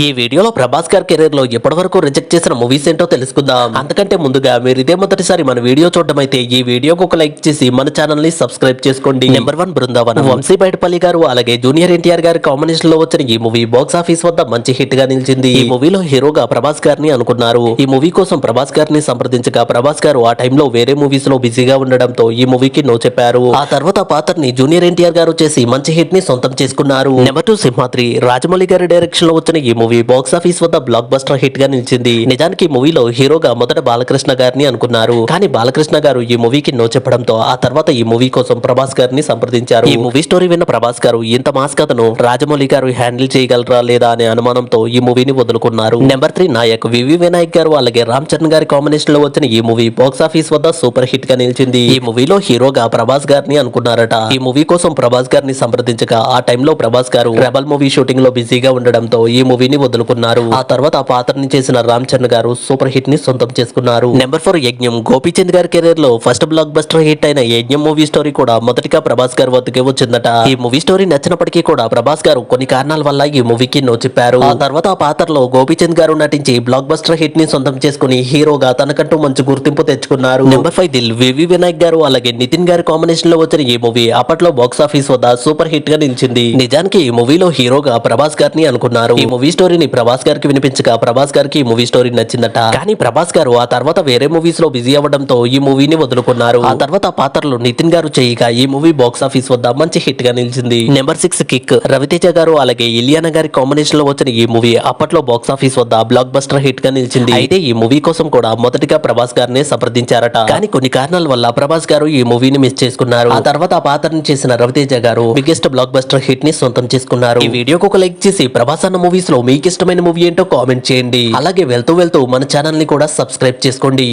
ఈ వీడియోలో ప్రభాస్ గారి కెరీర్ లో ఎప్పటివరకు రిజెక్ట్ చేసిన మూవీస్ ఏంటో తెలుసుకుందాం. అంతకంటే ముందుగా మీరు ఇదే మొదటిసారి మన వీడియో చూడడం అయితే ఈ వీడియోకి ఒక లైక్ చేసి మన ఛానల్ ని సబ్స్క్రైబ్ చేసుకోండి. నెంబర్ 1 బృందావనం. వంశీ బైటపల్లి గారు అలాగే జూనియర్ ఎన్టీఆర్ గారి కాంబినేషన్ లో వచ్చిన ఈ మూవీ బాక్స్ ఆఫీస్ వద్ద మంచి హిట్ గా నిలిచింది. ఈ మూవీలో హీరోగా ప్రభాస్ గారిని అనుకున్నారు. ఈ మూవీ కోసం ప్రభాస్ గారిని సంప్రదించగా ప్రభాస్ గారు ఆ టైంలో వేరే మూవీస్ లో బిజీగా ఉండడంతో ఈ మూవీకి నో చెప్పారు. ఆ తర్వాత పాత్రని జూనియర్ ఎన్టీఆర్ గారు చేసి మంచి హిట్ ని సొంతం చేసుకున్నారు. నెంబర్ 2 సింహాద్రి. రాజమౌళి గారి డైరెక్షన్ లో వచ్చిన ఈ మూవీ బాక్స్ ఆఫీస్ వద్ద బ్లాక్ బస్టర్ హిట్ గా నిలిచింది. నిజానికి ఈ మూవీలో హీరోగా మొదట బాలకృష్ణ గారిని అనుకున్నారు. కానీ బాలకృష్ణ గారు ఈ మూవీకి నో చెప్పడంతో ఆ తర్వాత ఈ మూవీ కోసం ప్రభాస్ గారిని సంప్రదించారు. ఈ మూవీ స్టోరీ విన్న ప్రభాస్ గారు ఇంత మాస్ కథను రాజమౌళి గారు హ్యాండిల్ చేయగలరా లేదా అనే అనుమానంతో ఈ మూవీని వదులుకున్నారు. నెంబర్ 3 నాయక్. వివి వినాయక్ గారు అలాగే రామ్ చరణ్ గారి కాంబినేషన్ లో వచ్చిన ఈ మూవీ బాక్స్ ఆఫీస్ వద్ద సూపర్ హిట్ గా నిలిచింది. ఈ మూవీలో హీరోగా ప్రభాస్ గారిని అనుకున్నారట. ఈ మూవీ కోసం ప్రభాస్ గారిని సంప్రదించగా ఆ టైంలో ప్రభాస్ గారు రెబల్ మూవీ షూటింగ్ లో బిజీగా ఉండడంతో ఈ మూవీని వదులుకున్నారు. ఆ తర్వాత ఆ పాత్రని చేసిన రామ్ చరణ్ గారు సూపర్ హిట్ ని సొంతం చేసుకున్నారు. నెంబర్ 4 యజ్ఞం. గోపీచంద్ గారి కెరీర్ లో ఫస్ట్ బ్లాక్ బస్టర్ హిట్ అయిన యజ్ఞం మూవీ స్టోరీ కూడా మొదటిగా ప్రభాస్ గారి వద్దకే వచ్చిందట. ఈ మూవీ స్టోరీ నచ్చినప్పటికీ కూడా ప్రభాస్ గారు కొన్ని కారణాల వల్ల ఈ మూవీకి నో చెప్పారు. ఆ తర్వాత ఆ పాత్రలో గోపీచంద్ గారు నటించి బ్లాక్ బస్టర్ హిట్ ని సొంతం చేసుకుని హీరోగా తనకంటూ మంచి గుర్తింపు తెచ్చుకున్నారు. నెంబర్ 5 దిల్. వివి వినాయక్ గారు అలాగే నితిన్ గారి కాంబినేషన్ లో వచ్చిన ఈ మూవీ అప్పట్లో బాక్స్ ఆఫీస్ వద్ద సూపర్ హిట్ గా నిలిచింది. నిజానికి ఈ మూవీలో హీరోగా ప్రభాస్ గారిని అనుకున్నారు. ఈ మూవీ స్టోరీని ప్రభాస్ గారికి వినిపించగా ప్రభాస్ గారికి ఈ మూవీ స్టోరీ నచ్చిందట. కానీ ప్రభాస్ గారు ఆ తర్వాత వేరే మూవీస్ లో బిజీ అవ్వడంతో ఈ మూవీని వదులుకున్నారు. ఆ తర్వాత ఆ పాత్రలో నితిన్ గారు చేయగా ఈ మూవీ బాక్స్ ఆఫీస్ వద్ద మంచి హిట్ గా నిలిచింది. Number 6 kick. రవితేజ గారు అలాగే ఇలియానా గారి కాంబినేషన్ లో వచ్చిన ఈ మూవీ అప్పట్లో బాక్స్ ఆఫీస్ వద్ద బ్లాక్ బస్టర్ హిట్ గా నిలిచింది. అయితే ఈ మూవీ కోసం కూడా మొదటిగా ప్రభాస్ గారిని సంప్రదించారట. కానీ కొన్ని కారణాల వల్ల ప్రభాస్ గారు ఈ మూవీని మిస్ చేసుకున్నారు. ఆ తర్వాత ఆ పాత్రను చేసిన రవితేజ గారు బిగ్గెస్ట్ బ్లాక్ బస్టర్ హిట్ ని సొంతం చేసుకున్నారు. ఈ వీడియోకి ఒక లైక్ చేసి ప్రభాస్ అన్న మూవీస్ లో మీకు ఇష్టమైన మూవీ ఏంటో కామెంట్ చేయండి. అలాగే వెళ్తూ మన ఛానల్ ని కూడా సబ్స్క్రైబ్ చేసుకోండి.